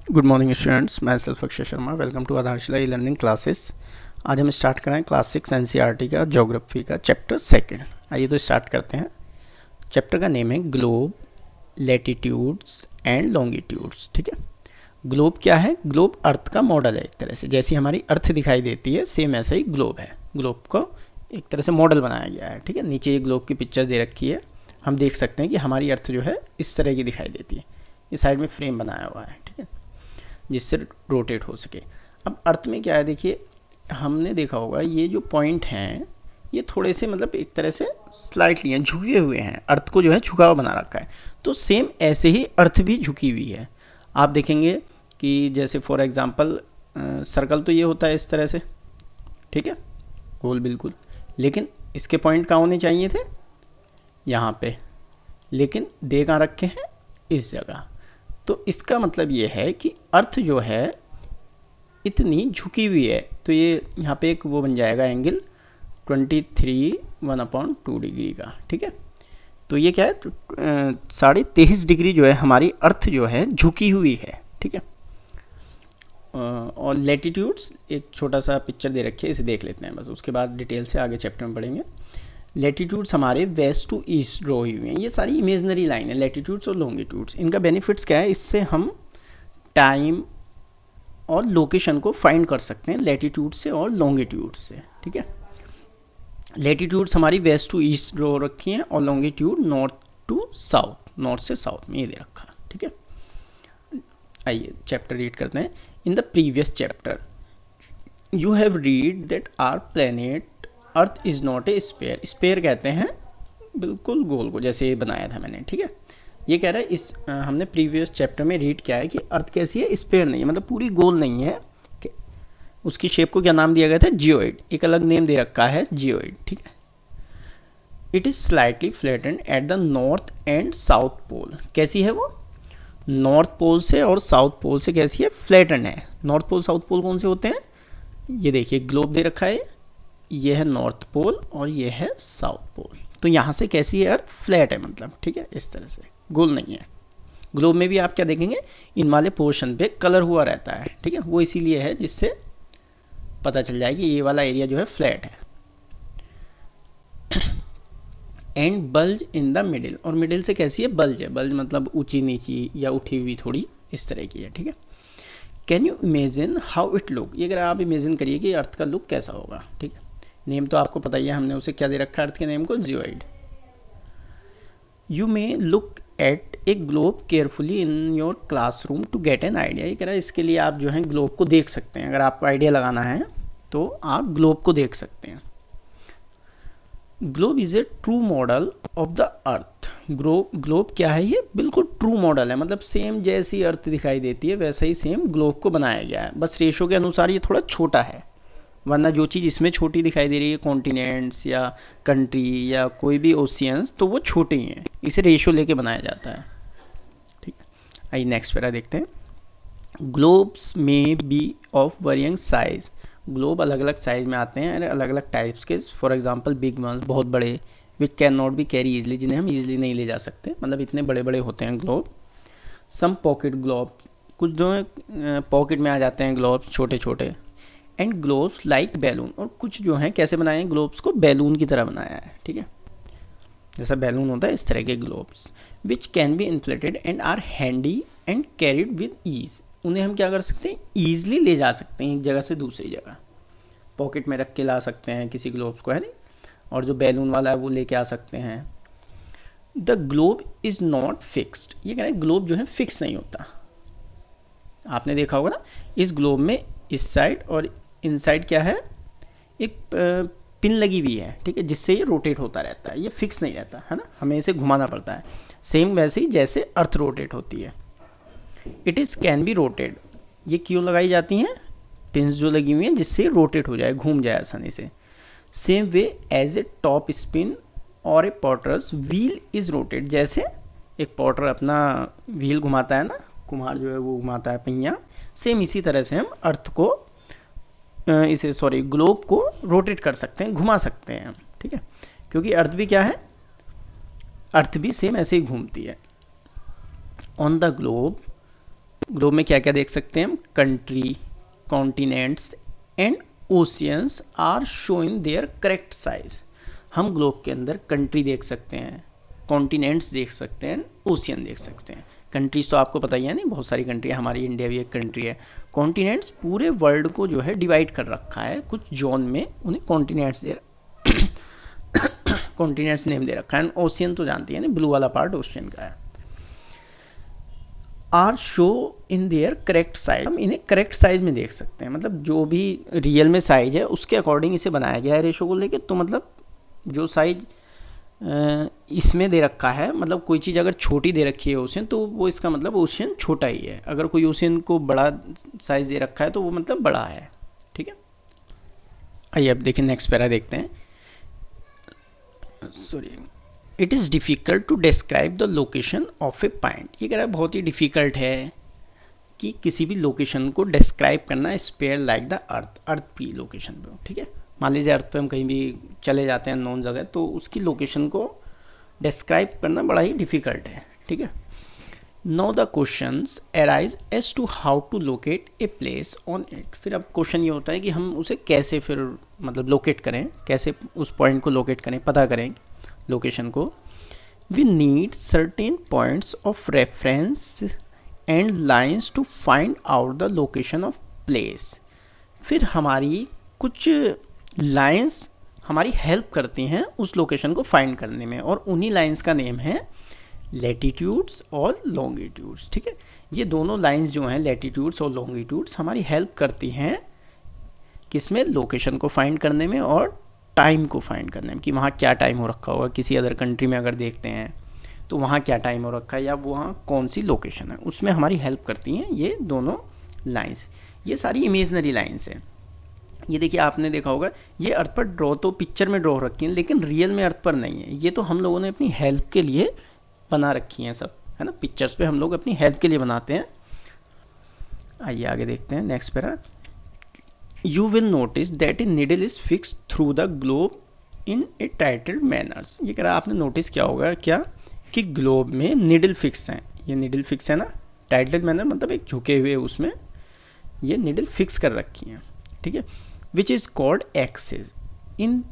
Good morning students, मैं self Akshay Sharma. Welcome to Aadharshila e learning classes. आज हम स्टार्ट करें क्लास 6 एनसीईआरटी का ज्योग्राफी का चैप्टर सेकंड। आइए तो स्टार्ट करते हैं। चैप्टर का नेम है ग्लोब, लैटिट्यूड्स एंड लॉन्गिट्यूड्स। ठीक है, ग्लोब क्या है? ग्लोब अर्थ का मॉडल है। एक तरह से जैसी हमारी अर्थ दिखाई देती है सेम ऐसा ही ग्लोब है। ग्लोब को एक तरह से मॉडल बनाया गया है। ठीक है, नीचे ये ग्लोब की पिक्चर दे रखी है। हम देख सकते हैं कि हमारी अर्थ जो है इस तरह की दिखाई देती है। इस साइड में फ्रेम बनाया हुआ है, ठीक है, जिससे रोटेट हो सके। अब अर्थ में क्या है, देखिए हमने देखा होगा ये जो पॉइंट हैं ये थोड़े से मतलब एक तरह से स्लाइटली हैं, झुके हुए हैं। अर्थ को जो है झुका हुआ बना रखा है। तो सेम ऐसे ही अर्थ भी झुकी हुई है। आप देखेंगे कि जैसे फॉर एग्जांपल सर्कल तो ये होता है इस तरह से, ठीक है, गोल बिल्कुल, लेकिन इसके पॉइंट कहाँ होने चाहिए थे? यहाँ पे, लेकिन दे कहाँ रखे हैं? इस जगह। तो इसका मतलब ये है कि अर्थ जो है इतनी झुकी हुई है, तो ये यहाँ पे एक वो बन जाएगा एंगल 23 1/2 डिग्री का। ठीक है, तो ये क्या है, 23.5 डिग्री जो है हमारी अर्थ जो है झुकी हुई है। ठीक है, और लैटिट्यूड्स एक छोटा सा पिक्चर दे रखी है, इसे देख लेते हैं बस, उसके बाद डिटेल से आगे चैप्टर में पढ़ेंगे। लैटिट्यूड्स हमारे वेस्ट टू ईस्ट ड्रॉ हुई हुई हैं। ये सारी इमेजनरी लाइन है, लैटिट्यूड्स और लॉन्गिट्यूड्स। इनका बेनिफिट्स क्या है? इससे हम टाइम और लोकेशन को फाइंड कर सकते हैं लैटिट्यूड से और लॉन्गिट्यूड से। ठीक है, लैटिट्यूड्स हमारी वेस्ट टू ईस्ट ड्रॉ रखी हैं और longitude north to south, north से साउथ में ये दे रखा। ठीक है, आइए चैप्टर रीड करते हैं। In the previous chapter you have read that our planet earth is not a sphere. Sphere कहते हैं बिल्कुल गोल को, जैसे ये बनाया था मैंने। ठीक है, ये कह रहा है इस हमने प्रीवियस चैप्टर में रीड किया है कि अर्थ कैसी है, स्पेयर नहीं है, मतलब पूरी गोल नहीं है। उसकी शेप को क्या नाम दिया गया था? जियोइड। एक अलग नेम दे रखा है, जियोइड। ठीक है, it is slightly flattened at the north and south pole. कैसी है वो? नॉर्थ पोल से और साउथ पोल से कैसी है? फ्लैटेंड है। नॉर्थ पोल साउथ पोल कौन से होते हैं? ये देखिए ग्लोब दे रखा है, ये है नॉर्थ पोल और ये है साउथ पोल। तो यहाँ से कैसी है अर्थ? फ्लैट है, मतलब ठीक है, इस तरह से गोल नहीं है। ग्लोब में भी आप क्या देखेंगे, इन वाले पोर्शन पे कलर हुआ रहता है। ठीक है, वो इसीलिए है जिससे पता चल जाए कि ये वाला एरिया जो है फ्लैट है। And bulge in the middle, और मिडिल से कैसी है? बल्ज है। बल्ज मतलब ऊंची नीची या उठी हुई थोड़ी, इस तरह की है। ठीक है, can you imagine how it look? ये अगर आप इमेजिन करिए कि अर्थ का लुक कैसा होगा। ठीक है, नेम तो आपको पता ही है, हमने उसे क्या दे रखा है अर्थ के नेम को? Geoid. You may look at a globe carefully in your classroom to get an idea. ये कह रहा है इसके लिए आप जो है ग्लोब को देख सकते हैं। अगर आपको आइडिया लगाना है तो आप ग्लोब को देख सकते हैं। Globe is a true model of the earth. Globe क्या है? ये बिल्कुल ट्रू मॉडल है, मतलब सेम जैसी अर्थ दिखाई देती है वैसा ही सेम ग्लोब को बनाया गया है। बस रेशो के अनुसार ये थोड़ा छोटा है, वरना जो चीज़ इसमें छोटी दिखाई दे रही है, कॉन्टिनेंट्स या कंट्री या कोई भी ओशियंस, तो वो छोटे ही हैं। इसे रेशो लेके बनाया जाता है। ठीक है, आइए नेक्स्ट पैरा देखते हैं। ग्लोब्स में बी ऑफ वरियंग साइज। ग्लोब अलग अलग साइज में आते हैं, अलग अलग टाइप्स के। फॉर एग्जांपल बिग वंस, बहुत बड़े, which can not be carry easily, जिन्हें हम इजली नहीं ले जा सकते, मतलब इतने बड़े बड़े होते हैं ग्लोब। सम पॉकेट ग्लोब, कुछ जो है पॉकेट में आ जाते हैं ग्लोब्स, छोटे छोटे। एंड ग्लोब्स लाइक बैलून, और कुछ जो हैं कैसे बनाए हैं ग्लोब्स को? बैलून की तरह बनाया है। ठीक है, जैसा बैलून होता है इस तरह के globes. Which can be inflated and are handy and carried with ease. उन्हें हम क्या कर सकते हैं? ईजिली ले जा सकते हैं एक जगह से दूसरी जगह, पॉकेट में रख के ला सकते हैं किसी ग्लोब्स को, है नहीं? और जो बैलून वाला है वो लेके आ सकते हैं। The globe is not fixed. ये कह रहे हैं ग्लोब जो है फिक्स नहीं होता। आपने देखा होगा ना, इस ग्लोब में इस साइड और इन साइड क्या है? एक पिन लगी हुई है, ठीक है, जिससे ये रोटेट होता रहता है। ये फिक्स नहीं रहता है ना, हमें इसे घुमाना पड़ता है। सेम वैसे ही जैसे अर्थ रोटेट होती है। It is can be rotated. ये क्यों लगाई जाती हैं? पिन्स जो लगी हुई हैं जिससे रोटेट हो जाए, घूम जाए आसानी से। Same way as a top spin और a potter's wheel is rotate. जैसे एक पॉटर अपना व्हील घुमाता है ना, कुम्हार जो है वो घुमाता है पहिया, सेम इसी तरह से हम अर्थ को ग्लोब को रोटेट कर सकते हैं, घुमा सकते हैं हम। ठीक है, क्योंकि अर्थ भी क्या है? अर्थ भी सेम ऐसे ही घूमती है। ऑन द ग्लोब ग्लोब में क्या क्या देख सकते हैं हम, country, continents and oceans are showing their correct size. हम ग्लोब के अंदर कंट्री देख सकते हैं, कॉन्टिनेंट्स देख सकते हैं, ओशियन देख सकते हैं। कंट्रीज तो आपको पता ही है नहीं, बहुत सारी कंट्री है, हमारी इंडिया भी एक कंट्री है। कॉन्टिनेंट्स पूरे वर्ल्ड को जो है डिवाइड कर रखा है, कुछ जोन में उन्हें कॉन्टिनेंट्स कॉन्टिनेंट्स नेम दे रखा है। ओशियन तो जानती है ना, ब्लू वाला पार्ट ओशियन का है। Are shown their correct size, हम इन्हें करेक्ट साइज में देख सकते हैं, मतलब जो भी रियल में साइज है उसके अकॉर्डिंग इसे बनाया गया है रेशो को लेके। तो मतलब जो साइज इसमें दे रखा है, मतलब कोई चीज़ अगर छोटी दे रखी है ओशियन, तो वो इसका मतलब ओशियन छोटा ही है। अगर कोई ओशियन को बड़ा साइज दे रखा है तो वो मतलब बड़ा है, ठीक है। आइए अब देखिए नेक्स्ट पैरा देखते हैं। Sorry, it is difficult to describe the location of a point. ये कह रहा है बहुत ही डिफ़िकल्ट है कि किसी भी लोकेशन को डिस्क्राइब करना स्पेयर लाइक द अर्थ, अर्थ की लोकेशन पे, ठीक है। मान लीजिए अर्थ पे हम कहीं भी चले जाते हैं नॉन जगह, तो उसकी लोकेशन को डिस्क्राइब करना बड़ा ही डिफ़िकल्ट है, ठीक है। Now the questions arise as to how to locate a place on it. फिर अब क्वेश्चन ये होता है कि हम उसे कैसे फिर मतलब लोकेट करें, कैसे उस पॉइंट को लोकेट करें, पता करें लोकेशन को। We need certain points of reference and lines to find out the location of place. फिर हमारी कुछ लाइंस हमारी हेल्प करती हैं उस लोकेशन को फाइंड करने में, और उन्हीं लाइंस का नेम है लैटिट्यूड्स और लॉन्गिट्यूड्स, ठीक है। ये दोनों लाइंस जो हैं लैटिट्यूड्स और लॉन्गिट्यूड्स हमारी हेल्प करती हैं किसमें, लोकेशन को फाइंड करने में और टाइम को फाइंड करने में, कि वहाँ क्या टाइम हो रखा होगा। किसी अदर कंट्री में अगर देखते हैं तो वहाँ क्या टाइम हो रखा है या वहाँ कौन सी लोकेशन है, उसमें हमारी हेल्प करती हैं ये दोनों लाइंस। ये सारी इमेजनरी लाइंस हैं। ये देखिए आपने देखा होगा ये अर्थ पर ड्रॉ तो पिक्चर में ड्रॉ रखी हैं, लेकिन रियल में अर्थ पर नहीं है। ये तो हम लोगों ने अपनी हेल्प के लिए बना रखी हैं सब, है ना। पिक्चर्स पे हम लोग अपनी हेल्प के लिए बनाते हैं। आइए आगे देखते हैं next para. You will notice that A needle is fix through the globe in A titled manners. ये कह रहा है आपने नोटिस किया होगा क्या कि ग्लोब में निडल फिक्स हैं। ये निडल फिक्स है ना, टाइटल्ड मैनर मतलब एक झुके हुए, उसमें ये निडल फिक्स कर रखी हैं, ठीक है। Which is called axis. In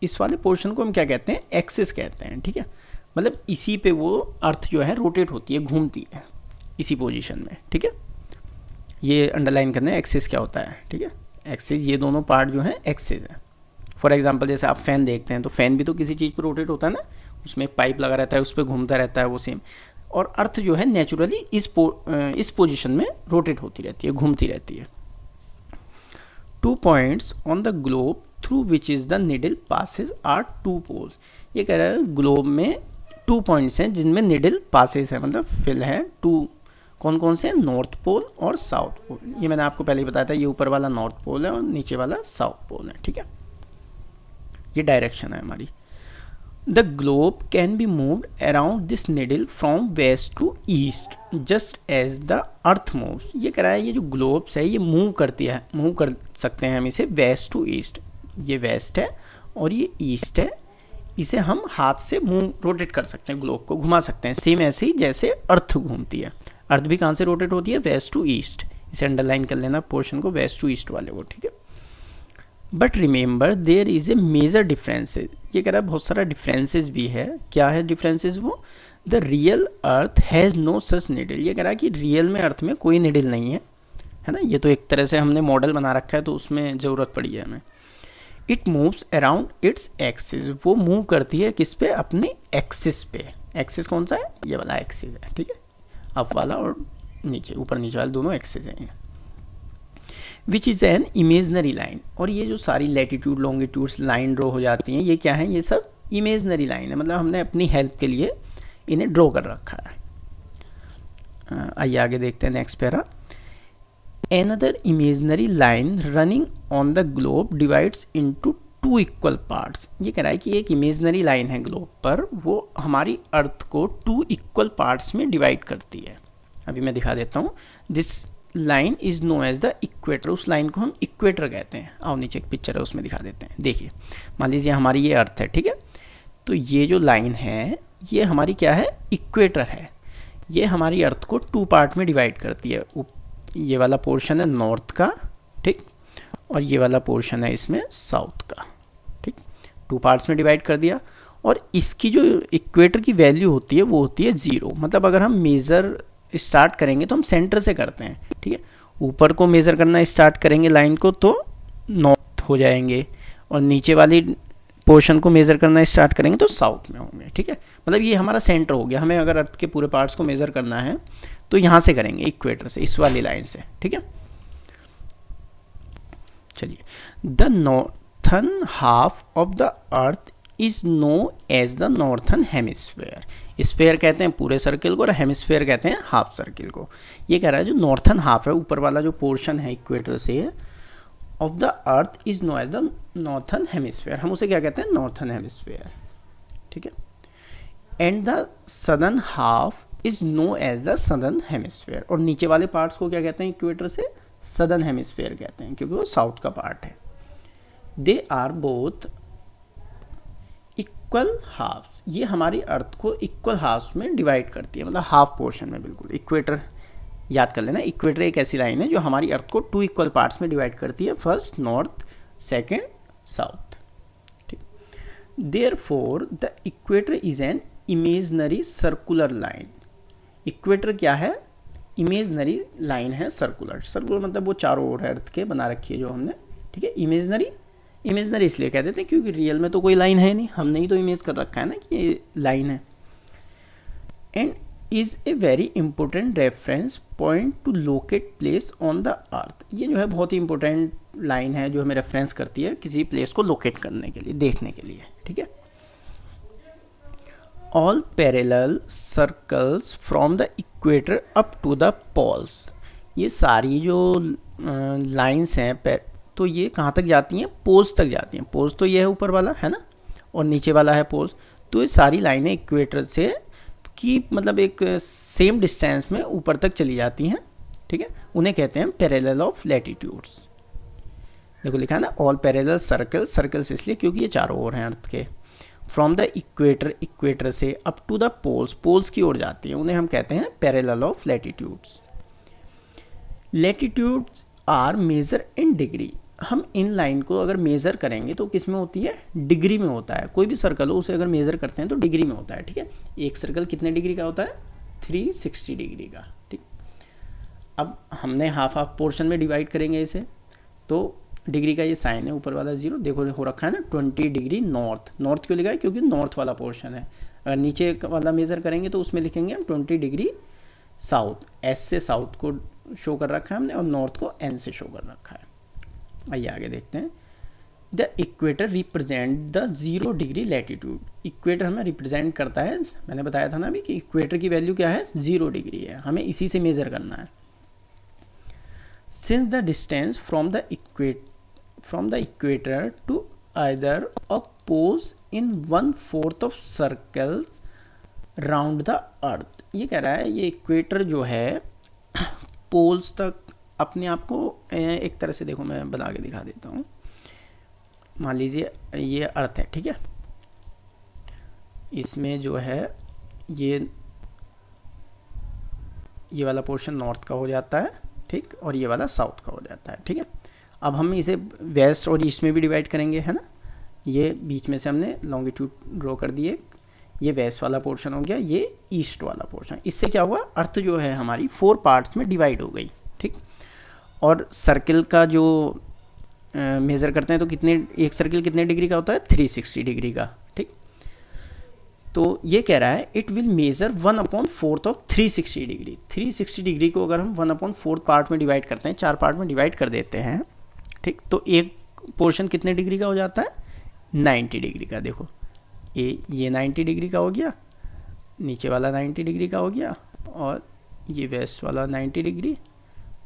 इस वाले पोर्शन को हम क्या कहते हैं, एक्सिस कहते हैं, ठीक है। मतलब इसी पे वो अर्थ जो है रोटेट होती है, घूमती है इसी पोजीशन में, ठीक है। ये अंडरलाइन करना है एक्सिस क्या होता है, ठीक है। एक्सिस, ये दोनों पार्ट जो है एक्सिस है। फॉर एग्जांपल जैसे आप फैन देखते हैं तो फैन भी तो किसी चीज़ पर रोटेट होता है ना, उसमें एक पाइप लगा रहता है, उस पर घूमता रहता है, वो सेम। और अर्थ जो है नेचुरली इस पोजीशन में रोटेट होती रहती है, घूमती रहती है। 2 points on the globe through which is the needle passes are 2 poles। ये कह रहा है ग्लोब में 2 पॉइंट्स हैं जिनमें निडल पासेस है, मतलब फिल है 2। कौन कौन से, नॉर्थ पोल और साउथ पोल। ये मैंने आपको पहले ही बताया था, ये ऊपर वाला नॉर्थ पोल है और नीचे वाला साउथ पोल है, ठीक है। ये डायरेक्शन है हमारी। The globe can be moved around this needle from west to east just as the earth moves. ये कह रहा है ये जो ग्लोब्स है ये मूव करती है, मूव कर सकते हैं हम इसे वेस्ट टू ईस्ट। ये वेस्ट है और ये ईस्ट है, इसे हम हाथ से मूव रोटेट कर सकते हैं, ग्लोब को घुमा सकते हैं, सेम ऐसे ही जैसे अर्थ घूमती है। अर्थ भी कहाँ से रोटेट होती है, वेस्ट टू ईस्ट। इसे अंडरलाइन कर लेना पोर्शन को, वेस्ट टू ईस्ट वाले को, ठीक है। But remember there is a major differences. ये कह रहा है बहुत सारा डिफरेंसेस भी है। क्या है डिफरेंसेस वो, the real earth has no such needle. ये कह रहा है कि रियल में अर्थ में कोई निडल नहीं है ना। ये तो एक तरह से हमने मॉडल बना रखा है तो उसमें ज़रूरत पड़ी है हमें। It moves around its axis. वो मूव करती है किस पे, अपने एक्सिस पे। एक्सिस कौन सा है, ये वाला एक्सिस है, ठीक है। अप वाला और नीचे, ऊपर नीचे वाले दोनों एक्सिस हैं। Which is an imaginary line. और ये जो सारी लैटिट्यूड लॉन्गिट्यूड्स लाइन ड्रॉ हो जाती हैं, ये क्या है, ये सब इमेजनरी लाइन है, मतलब हमने अपनी हेल्प के लिए इन्हें ड्रॉ कर रखा है। आइए आगे देखते हैं next para. Another imaginary line running on the globe divides into 2 equal parts। ये कह रहा है कि एक इमेजनरी लाइन है ग्लोब पर, वो हमारी अर्थ को 2 इक्वल पार्ट्स में डिवाइड करती है। अभी मैं दिखा देता हूँ। This line is known as the equator. उस लाइन को हम इक्वेटर कहते हैं। आओ नीचे एक पिक्चर है उसमें दिखा देते हैं। देखिए मान लीजिए हमारी ये अर्थ है, ठीक है। तो ये जो लाइन है ये हमारी क्या है, इक्वेटर है। ये हमारी अर्थ को 2 पार्ट में डिवाइड करती है। ये वाला पोर्शन है नॉर्थ का, ठीक, और ये वाला पोर्शन है इसमें साउथ का, ठीक। 2 पार्ट्स में डिवाइड कर दिया। और इसकी जो इक्वेटर की वैल्यू होती है वो होती है 0। मतलब अगर हम मेज़र स्टार्ट करेंगे तो हम सेंटर से करते हैं, ठीक है। ऊपर को मेज़र करना स्टार्ट करेंगे लाइन को तो नॉर्थ हो जाएंगे, और नीचे वाली पोर्शन को मेज़र करना स्टार्ट करेंगे तो साउथ में होंगे, ठीक है। मतलब ये हमारा सेंटर हो गया। हमें अगर अर्थ के पूरे पार्ट्स को मेज़र करना है तो यहाँ से करेंगे, इक्वेटर से, इस वाली लाइन से, ठीक है। चलिए, the northern half of the earth is known as the northern hemisphere. Sphere कहते हैं पूरे सर्किल को और हेमिस्फेयर कहते हैं हाफ सर्किल को। ये कह रहा है जो नॉर्थन हाफ है, ऊपर वाला जो पोर्शन है इक्वेटर से, of the earth is known as the northern hemisphere. हम उसे क्या कहते हैं? नॉर्थन हेमिस्फेयर, ठीक है। And the southern half is known as the southern hemisphere. और नीचे वाले पार्ट्स को क्या कहते हैं इक्वेटर से? सदर्न हेमिस्फेयर कहते हैं, क्योंकि वो साउथ का पार्ट है। They are both equal half. ये हमारी अर्थ को इक्वल हाफ में डिवाइड करती है, मतलब हाफ पोर्शन में। बिल्कुल इक्वेटर याद कर लेना। इक्वेटर एक ऐसी लाइन है जो हमारी अर्थ को 2 इक्वल पार्ट्स में डिवाइड करती है, फर्स्ट नॉर्थ, सेकेंड साउथ, ठीक। Therefore the equator is an imaginary circular line. Equator क्या है? इमेजनरी लाइन है, सर्कुलर। सर्कुलर मतलब वो चारों ओर है अर्थ के बना रखी है जो हमने, ठीक है। इमेजनरी इसलिए कह देते हैं क्योंकि रियल में तो कोई लाइन है नहीं, हमने ही तो इमेज कर रखा है ना कि ये लाइन है। And is a very important reference point two locate place on the earth. ये जो है बहुत ही इंपॉर्टेंट लाइन है जो हमें रेफरेंस करती है किसी प्लेस को लोकेट करने के लिए, देखने के लिए, ठीक है। All parallel circles from the equator up to the poles. ये सारी जो लाइंस हैं तो ये कहाँ तक जाती हैं? पोल्स तक जाती हैं। पोल्स तो ये है ऊपर वाला, है ना, और नीचे वाला है पोल्स। तो ये सारी लाइनें इक्वेटर से की मतलब एक सेम डिस्टेंस में ऊपर तक चली जाती हैं, ठीक है। उन्हें कहते हैं पैरेलल ऑफ लैटिट्यूड्स। देखो लिखा है ना, ऑल पैरेलल सर्कल्स। सर्कल्स इसलिए क्योंकि ये चारों ओर हैं अर्थ के। फ्रॉम द इक्वेटर, इक्वेटर से up to the poles, poles की ओर जाती हैं, उन्हें हम कहते हैं parallel of latitudes. Latitudes are measured in degree. हम इन लाइन को अगर मेज़र करेंगे तो किस में होती है? डिग्री में होता है। कोई भी सर्कल हो उसे अगर मेज़र करते हैं तो डिग्री में होता है, ठीक है। एक सर्कल कितने डिग्री का होता है? 360 डिग्री का, ठीक। अब हमने हाफ हाफ पोर्शन में डिवाइड करेंगे इसे, तो डिग्री का ये साइन है ऊपर वाला 0, देखो हो रखा है ना 20 डिग्री नॉर्थ। नॉर्थ क्यों लिखा है? क्योंकि नॉर्थ वाला पोर्शन है। अगर नीचे वाला मेज़र करेंगे तो उसमें लिखेंगे हम 20 डिग्री साउथ। एस से साउथ को शो कर रखा है हमने और नॉर्थ को एन से शो कर रखा है। आइए आगे देखते हैं। The equator represent the 0 degree latitude. Equator हमें रिप्रेजेंट करता है, मैंने बताया था ना अभी कि इक्वेटर की वैल्यू क्या है? 0 डिग्री है। हमें इसी से मेज़र करना है। Since the distance from the equator to either a pole is 1/4 of circle round the earth. ये कह रहा है ये इक्वेटर जो है पोल्स तक अपने आप को एक तरह से, देखो मैं बना के दिखा देता हूँ। मान लीजिए ये अर्थ है, ठीक है। इसमें जो है ये वाला पोर्शन नॉर्थ का हो जाता है, ठीक, और ये वाला साउथ का हो जाता है, ठीक है। अब हम इसे वेस्ट और ईस्ट में भी डिवाइड करेंगे, है ना। ये बीच में से हमने लॉन्गिट्यूड ड्रॉ कर दिए। ये वेस्ट वाला पोर्शन हो गया, ये ईस्ट वाला पोर्शन। इससे क्या हुआ? अर्थ जो है हमारी 4 पार्ट्स में डिवाइड हो गई, ठीक। और सर्किल का जो मेज़र करते हैं तो कितने, एक सर्किल कितने डिग्री का होता है? 360 डिग्री का, ठीक। तो ये कह रहा है it will measure 1/4 of 360 degree. 360 degree को अगर हम 1/4 पार्ट में डिवाइड करते हैं, 4 पार्ट में डिवाइड कर देते हैं, ठीक, तो एक पोर्शन कितने डिग्री का हो जाता है? 90 डिग्री का। देखो ये 90 डिग्री का हो गया, नीचे वाला 90 डिग्री का हो गया, और ये वेस्ट वाला 90 डिग्री,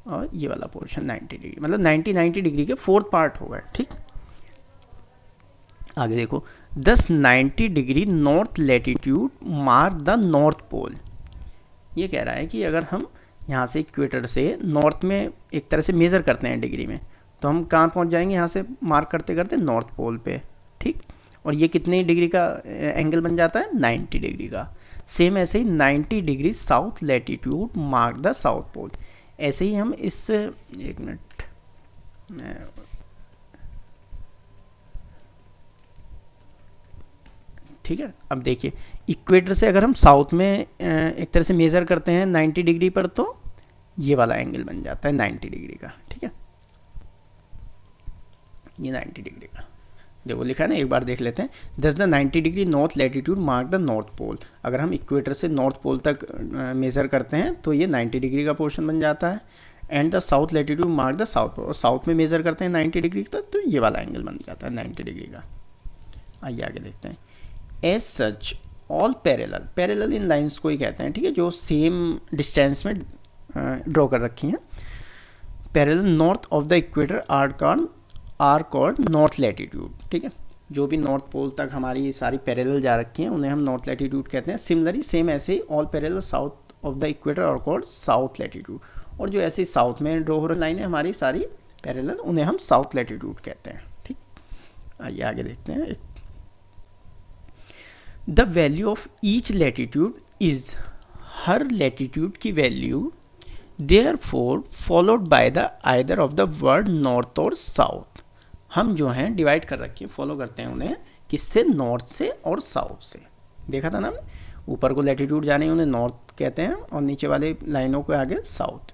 और ये वाला पोर्शन 90 डिग्री। मतलब 90 डिग्री के 4th पार्ट हो गए, ठीक। आगे देखो, 90 degree north latitude mark the north pole. ये कह रहा है कि अगर हम यहाँ से इक्वेटर से नॉर्थ में एक तरह से मेज़र करते हैं डिग्री में, तो हम कहाँ पहुँच जाएंगे? यहाँ से मार्क करते करते नॉर्थ पोल पे, ठीक। और ये कितने डिग्री का एंगल बन जाता है, 90 डिग्री का। सेम ऐसे ही 90 degree south latitude mark the south pole. ऐसे ही हम इस, एक मिनट, मैं ठीक है। अब देखिए इक्वेटर से अगर हम साउथ में एक तरह से मेज़र करते हैं 90 डिग्री पर, तो ये वाला एंगल बन जाता है 90 डिग्री का, ठीक है, ये 90 डिग्री का देखो लिखा है ना, एक बार देख लेते हैं। Thus the 90 degree north latitude mark the north pole. अगर हम इक्वेटर से नॉर्थ पोल तक मेज़र करते हैं तो ये 90 डिग्री का पोर्शन बन जाता है। And the south latitude mark the south pole, और साउथ में मेज़र करते हैं 90 डिग्री तक, तो ये वाला एंगल बन जाता है 90 डिग्री का। आइए आगे देखते हैं। As such all parallel, parallel इन लाइन्स को ही कहते हैं, ठीक है, जो सेम डिस्टेंस में ड्रॉ कर रखी हैं। Parallel north of the equator are called north latitude, ठीक है, जो भी नॉर्थ पोल तक हमारी सारी पैरेलल जा रखी हैं उन्हें हम नॉर्थ लैटिट्यूड कहते हैं। सिमिलरली सेम ऐसे ही all parallel south of the equator are called south latitude, और जो ऐसे साउथ में ड्रॉ हो रही लाइन है हमारी सारी पैरेलल, उन्हें हम साउथ लैटिट्यूड कहते हैं, ठीक। आइए आगे देखते हैं। The value of each latitude is, हर लैटिट्यूड की value therefore followed by the either of the word north और साउथ। हम जो हैं डिवाइड कर रखी है, फॉलो करते हैं उन्हें किससे, नॉर्थ से और साउथ से। देखा था ना हमने, ऊपर को लैटिट्यूड जाने उन्हें नॉर्थ कहते हैं और नीचे वाले लाइनों को आगे south.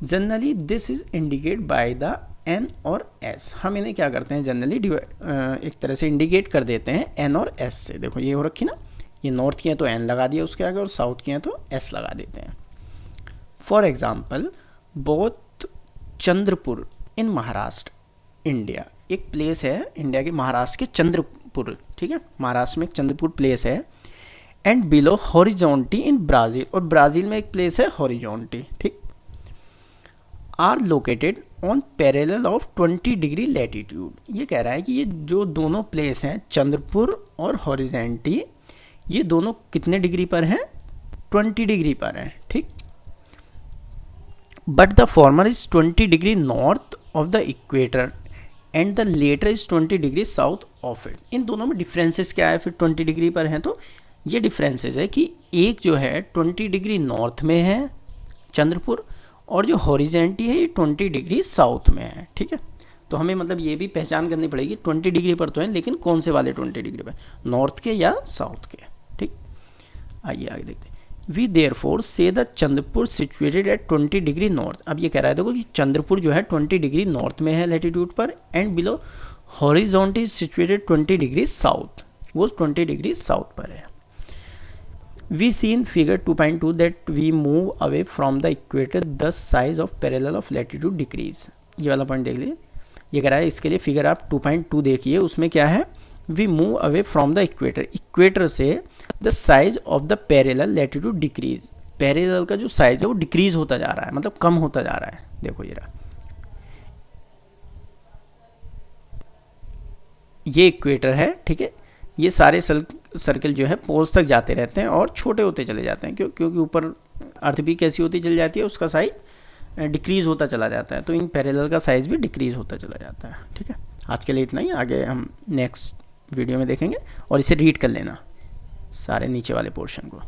Generally this is indicate by the N और एस। हम इन्हें क्या करते हैं जनरली एक तरह से इंडिकेट कर देते हैं एन और एस से। देखो ये हो रखी ना, ये नॉर्थ की है तो एन लगा दिया उसके आगे, और साउथ की है तो एस लगा देते हैं। For example both Chandrapur in Maharashtra India, एक प्लेस है इंडिया के महाराष्ट्र के चंद्रपुर, ठीक है, महाराष्ट्र में एक चंद्रपुर प्लेस है। And Belo Horizonte in Brazil, और ब्राज़ील में एक प्लेस है हॉरिजॉन्टी, ठीक, are located on parallel of 20 degree latitude. ये कह रहा है कि ये जो दोनों प्लेस हैं चंद्रपुर और हॉरिजॉन्टी, ये दोनों कितने डिग्री पर हैं, 20 डिग्री पर हैं, ठीक। But the former is 20 degree north of the equator and the latter is 20 degree south of it. इन दोनों में डिफरेंसेस क्या है फिर 20 डिग्री पर हैं, तो ये डिफरेंसेस है कि एक जो है 20 डिग्री नॉर्थ में है चंद्रपुर, और जो हॉरिजॉन्टी है ये 20 डिग्री साउथ में है, ठीक है। तो हमें मतलब ये भी पहचान करनी पड़ेगी 20 डिग्री पर तो है, लेकिन कौन से वाले 20 डिग्री पर, नॉर्थ के या साउथ के, ठीक। आइए आगे देखते हैं। वी देयरफॉर से the Chandrapur situated at 20 degree north. अब ये कह रहा है देखो कि चंद्रपुर जो है 20 डिग्री नॉर्थ में है लैटिट्यूड पर, and Belo horizontal is situated 20 degree south, वो 20 डिग्री साउथ पर है। We see in figure 2.2 that we move away from the equator the size of parallel of latitude decrease. ये वाला पॉइंट देख लीजिए, ये कह रहा है इसके लिए फिगर आप 2.2 देखिए, उसमें क्या है, we move away from the equator, equator से the size of the parallel latitude decrease. Parallel का जो साइज है वो डिक्रीज होता जा रहा है, मतलब कम होता जा रहा है। देखो ये रहा, ये इक्वेटर है, ठीक है, ये सारे सर्कल जो है पोल्स तक जाते रहते हैं और छोटे होते चले जाते हैं, क्योंकि ऊपर अर्थ भी कैसी होती चली जाती है, उसका साइज डिक्रीज होता चला जाता है, तो इन पैरेलल का साइज भी डिक्रीज होता चला जाता है, ठीक है। आज के लिए इतना ही, आगे हम नेक्स्ट वीडियो में देखेंगे, और इसे रीड कर लेना सारे नीचे वाले पोर्शन को।